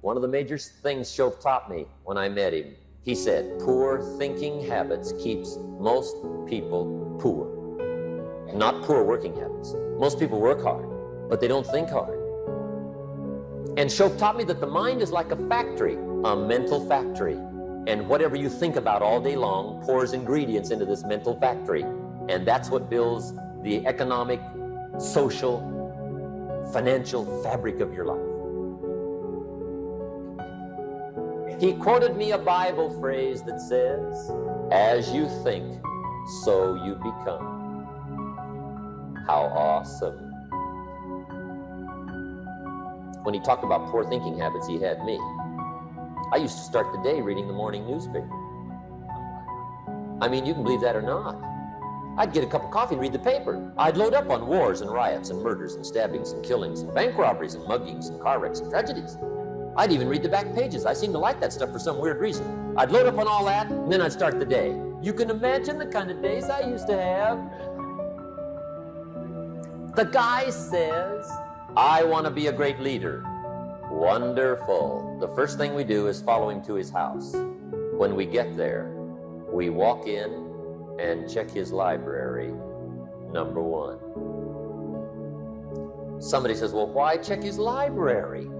One of the major things Shoaff taught me when I met him, he said, poor thinking habits keeps most people poor. Not poor working habits. Most people work hard, but they don't think hard. And Shoaff taught me that the mind is like a factory, a mental factory. And whatever you think about all day long pours ingredients into this mental factory. And that's what builds the economic, social, financial fabric of your life. He quoted me a Bible phrase that says, as you think, so you become. How awesome. When he talked about poor thinking habits, he had me. I used to start the day reading the morning newspaper. I mean, you can believe that or not. I'd get a cup of coffee and read the paper. I'd load up on wars and riots and murders and stabbings and killings and bank robberies and muggings and car wrecks and tragedies. I'd even read the back pages. I seem to like that stuff for some weird reason. I'd load up on all that, and then I'd start the day. You can imagine the kind of days I used to have. The guy says, I want to be a great leader. Wonderful. The first thing we do is follow him to his house. When we get there, we walk in and check his library, number one. Somebody says, well, why check his library?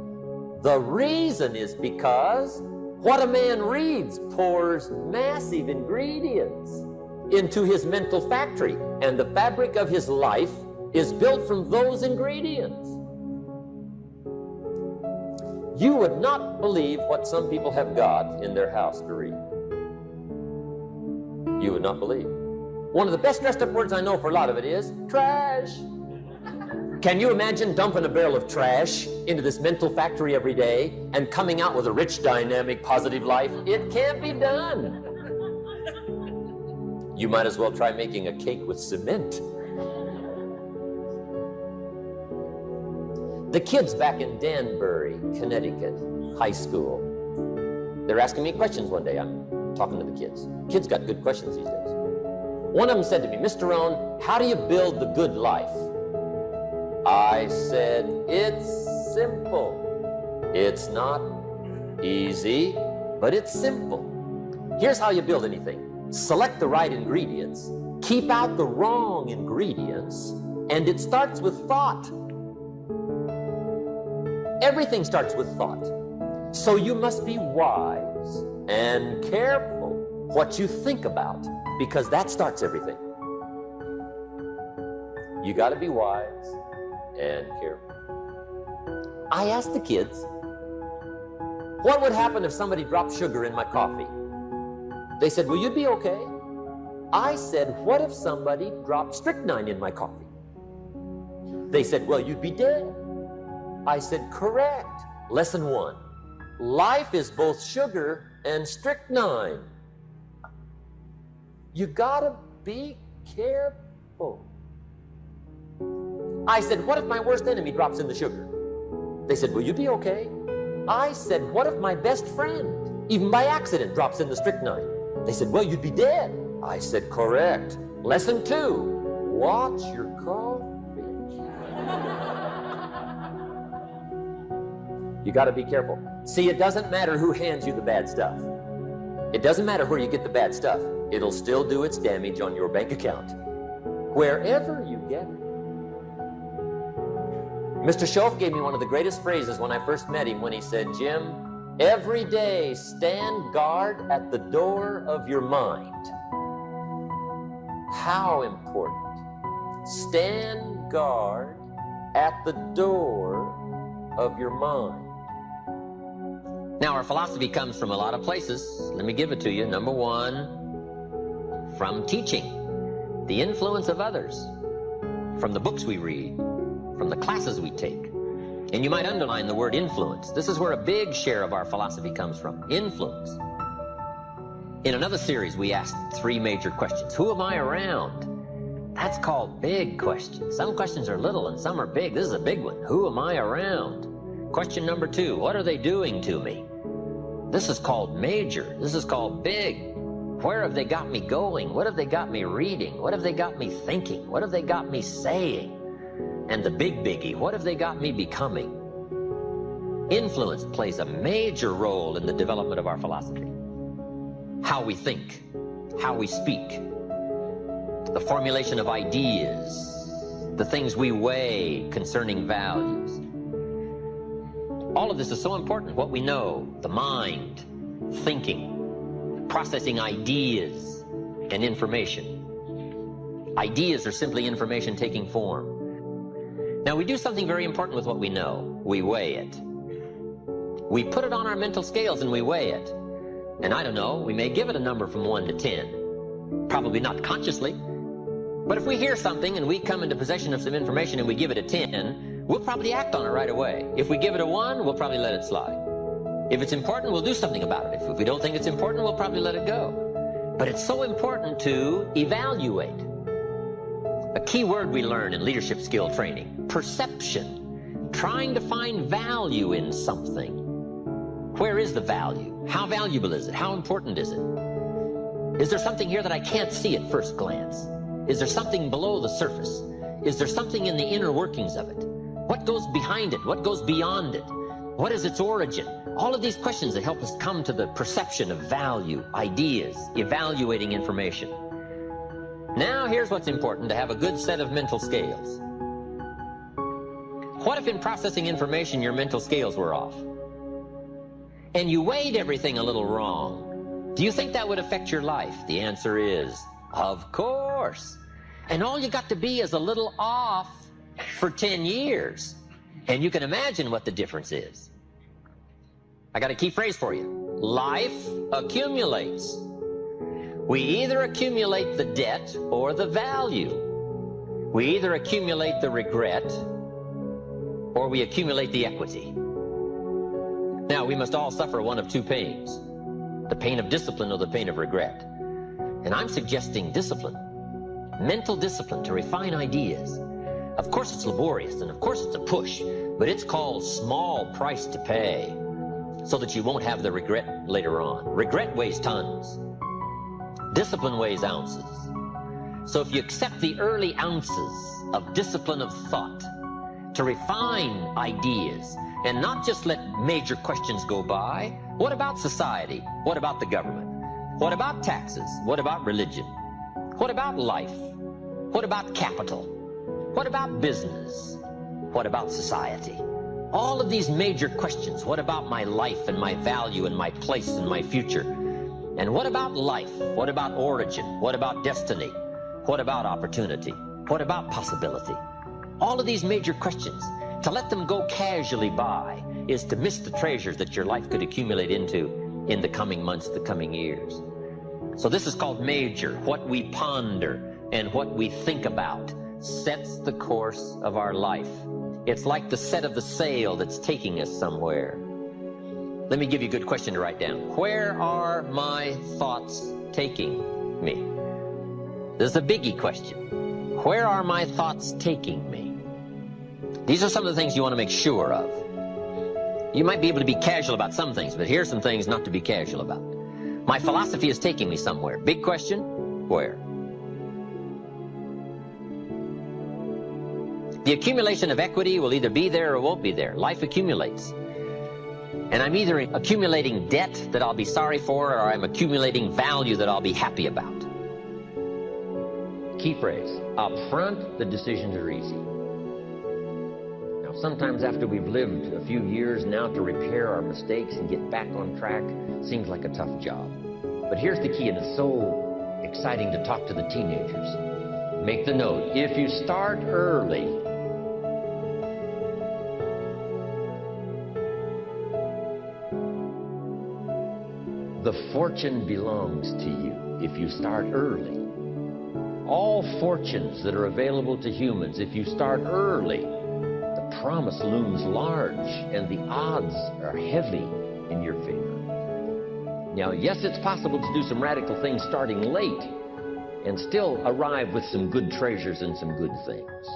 The reason is because what a man reads pours massive ingredients into his mental factory, and the fabric of his life is built from those ingredients. You would not believe what some people have got in their house to read. You would not believe. One of the best dressed up words I know for a lot of it is trash. Can you imagine dumping a barrel of trash into this mental factory every day and coming out with a rich, dynamic, positive life? It can't be done. You might as well try making a cake with cement. The kids back in Danbury, Connecticut, high school, they're asking me questions one day. I'm talking to the kids. Kids got good questions these days. One of them said to me, Mr. Rohn, how do you build the good life? I said, it's simple. It's not easy, but it's simple. Here's how you build anything. Select the right ingredients, keep out the wrong ingredients, and it starts with thought. Everything starts with thought. So you must be wise and careful what you think about, because that starts everything. You got to be wise and careful. I asked the kids, what would happen if somebody dropped sugar in my coffee? They said, well, you'd be okay. I said, what if somebody dropped strychnine in my coffee? They said, well, you'd be dead. I said, correct. Lesson one, life is both sugar and strychnine. You gotta be careful. I said, what if my worst enemy drops in the sugar? They said, will you be okay? I said, what if my best friend, even by accident, drops in the strychnine? They said, well, you'd be dead. I said, correct. Lesson two, watch your coffee. You got to be careful. See, it doesn't matter who hands you the bad stuff. It doesn't matter where you get the bad stuff. It'll still do its damage on your bank account, wherever you get it. Mr. Shoaff gave me one of the greatest phrases when I first met him, when he said, Jim, every day stand guard at the door of your mind. How important. Stand guard at the door of your mind. Now, our philosophy comes from a lot of places. Let me give it to you. Number one, from teaching, the influence of others, from the books we read, from the classes we take. And you might underline the word influence. This is where a big share of our philosophy comes from, influence. In another series, we asked three major questions. Who am I around? That's called big questions. Some questions are little and some are big. This is a big one. Who am I around? Question number two, what are they doing to me? This is called major. This is called big. Where have they got me going? What have they got me reading? What have they got me thinking? What have they got me saying? And the big biggie, what have they got me becoming? Influence plays a major role in the development of our philosophy. How we think, how we speak, the formulation of ideas, the things we weigh concerning values. All of this is so important. What we know, the mind, thinking, processing ideas and information. Ideas are simply information taking form. Now we do something very important with what we know. We weigh it. We put it on our mental scales and we weigh it. And I don't know, we may give it a number from 1 to 10. Probably not consciously. But if we hear something and we come into possession of some information and we give it a 10, we'll probably act on it right away. If we give it a 1, we'll probably let it slide. If it's important, we'll do something about it. If we don't think it's important, we'll probably let it go. But it's so important to evaluate. A key word we learn in leadership skill training, perception. Trying to find value in something. Where is the value? How valuable is it? How important is it? Is there something here that I can't see at first glance? Is there something below the surface? Is there something in the inner workings of it? What goes behind it? What goes beyond it? What is its origin? All of these questions that help us come to the perception of value, ideas, evaluating information. Now here's what's important: to have a good set of mental scales. What if in processing information your mental scales were off? And you weighed everything a little wrong? Do you think that would affect your life? The answer is, of course. And all you got to be is a little off for 10 years. And you can imagine what the difference is. I got a key phrase for you. Life accumulates. We either accumulate the debt or the value. We either accumulate the regret or we accumulate the equity. Now, we must all suffer one of two pains, the pain of discipline or the pain of regret. And I'm suggesting discipline, mental discipline to refine ideas. Of course it's laborious, and of course it's a push, but it's called small price to pay so that you won't have the regret later on. Regret weighs tons. Discipline weighs ounces. So if you accept the early ounces of discipline of thought to refine ideas, and not just let major questions go by. What about society? What about the government? What about taxes? What about religion? What about life? What about capital? What about business? What about society? All of these major questions. What about my life and my value and my place and my future? And what about life? What about origin? What about destiny? What about opportunity? What about possibility? All of these major questions. To let them go casually by is to miss the treasures that your life could accumulate into in the coming months, the coming years. So this is called major. What we ponder and what we think about sets the course of our life. It's like the set of the sail that's taking us somewhere. Let me give you a good question to write down. Where are my thoughts taking me? This is a biggie question. Where are my thoughts taking me? These are some of the things you want to make sure of. You might be able to be casual about some things, but here's some things not to be casual about. My philosophy is taking me somewhere. Big question, where? The accumulation of equity will either be there or won't be there. Life accumulates. And I'm either accumulating debt that I'll be sorry for, or I'm accumulating value that I'll be happy about. Key phrase, up front, the decisions are easy. Sometimes after we've lived a few years now, to repair our mistakes and get back on track seems like a tough job. But here's the key, and it's so exciting to talk to the teenagers. Make the note, if you start early, the fortune belongs to you if you start early. All fortunes that are available to humans, if you start early, promise looms large and the odds are heavy in your favor. Now, yes, it's possible to do some radical things starting late and still arrive with some good treasures and some good things.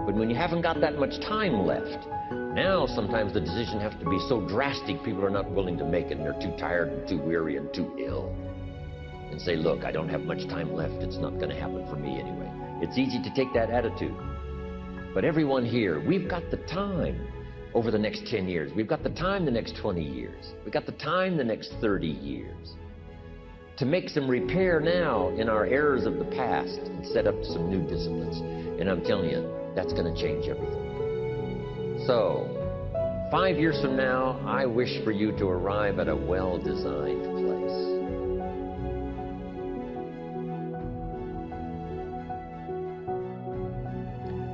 But when you haven't got that much time left, now sometimes the decision has to be so drastic people are not willing to make it, and they're too tired and too weary and too ill. And say, look, I don't have much time left. It's not going to happen for me anyway. It's easy to take that attitude. But everyone here, we've got the time over the next 10 years. We've got the time the next 20 years. We've got the time the next 30 years to make some repair now in our errors of the past and set up some new disciplines. And I'm telling you, that's going to change everything. So, 5 years from now, I wish for you to arrive at a well-designed place.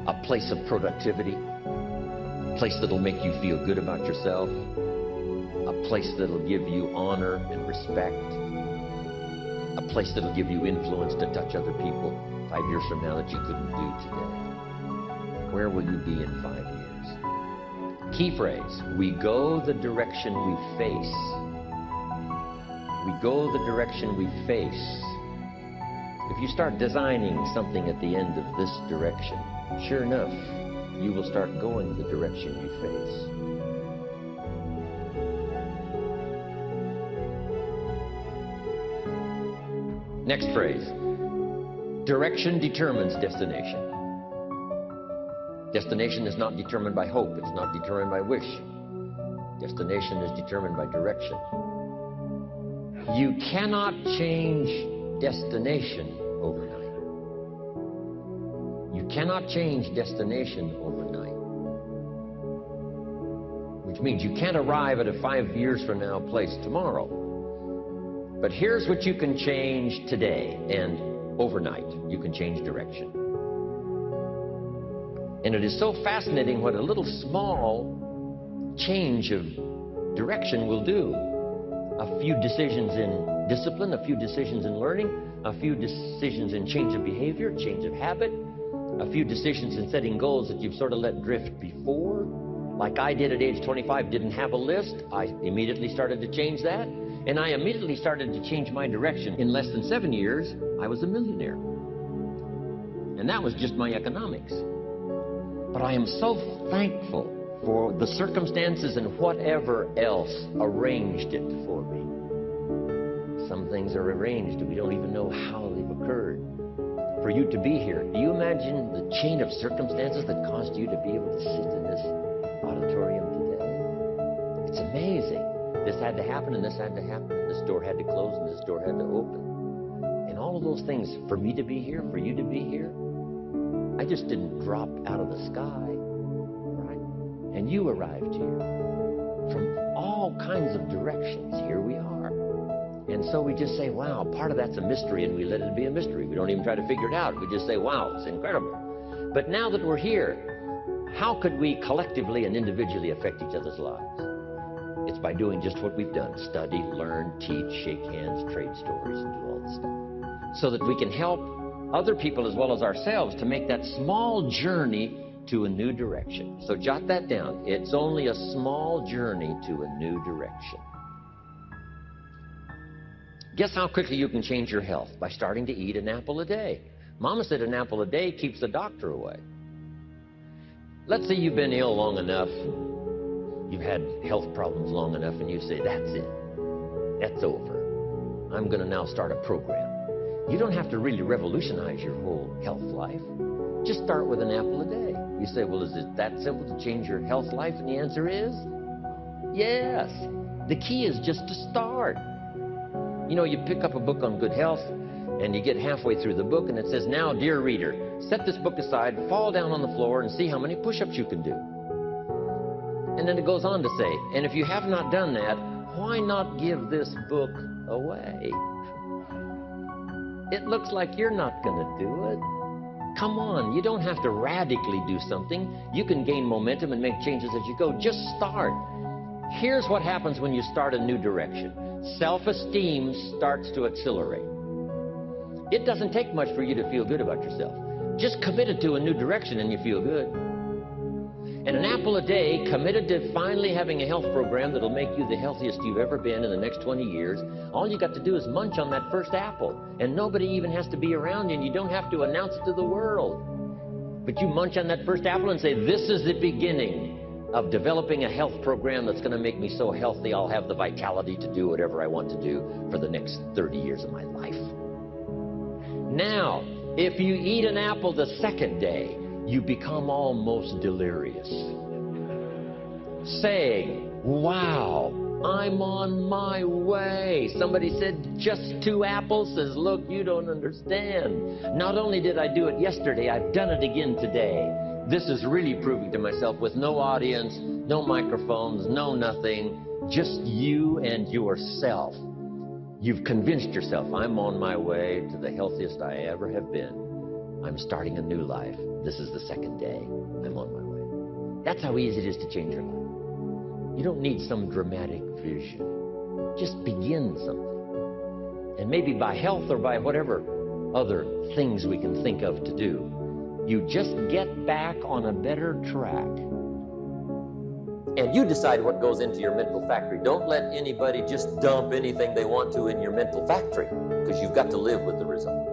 A place of productivity, a place that'll make you feel good about yourself, a place that'll give you honor and respect, a place that'll give you influence to touch other people 5 years from now that you couldn't do today. Where will you be in 5 years? Key phrase, we go the direction we face. We go the direction we face. If you start designing something at the end of this direction, sure enough, you will start going the direction you face. Next phrase, direction determines destination. Destination is not determined by hope. It's not determined by wish. Destination is determined by direction. You cannot change destination overnight. You cannot change destination overnight. Which means you can't arrive at a 5 years from now place tomorrow. But here's what you can change today and overnight. You can change direction. And it is so fascinating what a little small change of direction will do. A few decisions in discipline, a few decisions in learning, a few decisions in change of behavior, change of habit, a few decisions in setting goals that you've sort of let drift before. Like I did at age 25, didn't have a list. I immediately started to change that. And I immediately started to change my direction. In less than 7 years, I was a millionaire. And that was just my economics. But I am so thankful for the circumstances and whatever else arranged it for me. Some things are arranged and we don't even know how they've occurred. For you to be here, do you imagine the chain of circumstances that caused you to be able to sit in this auditorium today? It's amazing. This had to happen, and this had to happen, and this door had to close, and this door had to open. And all of those things, for me to be here, for you to be here, I just didn't drop out of the sky, right? And you arrived here. From all kinds of directions, here we are. And so we just say, wow, part of that's a mystery, and we let it be a mystery. We don't even try to figure it out. We just say, wow, it's incredible. But now that we're here, how could we collectively and individually affect each other's lives? It's by doing just what we've done. Study, learn, teach, shake hands, trade stories, and do all this stuff. So that we can help other people as well as ourselves to make that small journey to a new direction. So jot that down. It's only a small journey to a new direction. Guess how quickly you can change your health? By starting to eat an apple a day. Mama said an apple a day keeps the doctor away. Let's say you've been ill long enough, you've had health problems long enough, and you say, that's it. That's over. I'm going to now start a program. You don't have to really revolutionize your whole health life. Just start with an apple a day. You say, well, is it that simple to change your health life? And the answer is, yes. The key is just to start. You know, you pick up a book on good health, and you get halfway through the book, and it says, now, dear reader, set this book aside, fall down on the floor, and see how many push-ups you can do. And then it goes on to say, and if you have not done that, why not give this book away? It looks like you're not going to do it. Come on, you don't have to radically do something. You can gain momentum and make changes as you go. Just start. Here's what happens when you start a new direction. Self-esteem starts to accelerate. It doesn't take much for you to feel good about yourself. Just committed to a new direction and you feel good. And an apple a day, committed to finally having a health program that'll make you the healthiest you've ever been in the next 20 years, all you got to do is munch on that first apple. And nobody even has to be around you, and you don't have to announce it to the world. But you munch on that first apple and say, this is the beginning of developing a health program that's going to make me so healthy I'll have the vitality to do whatever I want to do for the next 30 years of my life. Now, if you eat an apple the second day, you become almost delirious, saying, wow, I'm on my way. Somebody said, just 2 apples. Says, look, you don't understand. Not only did I do it yesterday, I've done it again today. This is really proving to myself with no audience, no microphones, no nothing, just you and yourself. You've convinced yourself, I'm on my way to the healthiest I ever have been. I'm starting a new life. This is the 2nd day. I'm on my way. That's how easy it is to change your life. You don't need some dramatic vision. Just begin something. And maybe by health or by whatever other things we can think of to do, you just get back on a better track. And you decide what goes into your mental factory. Don't let anybody just dump anything they want to in your mental factory, because you've got to live with the result.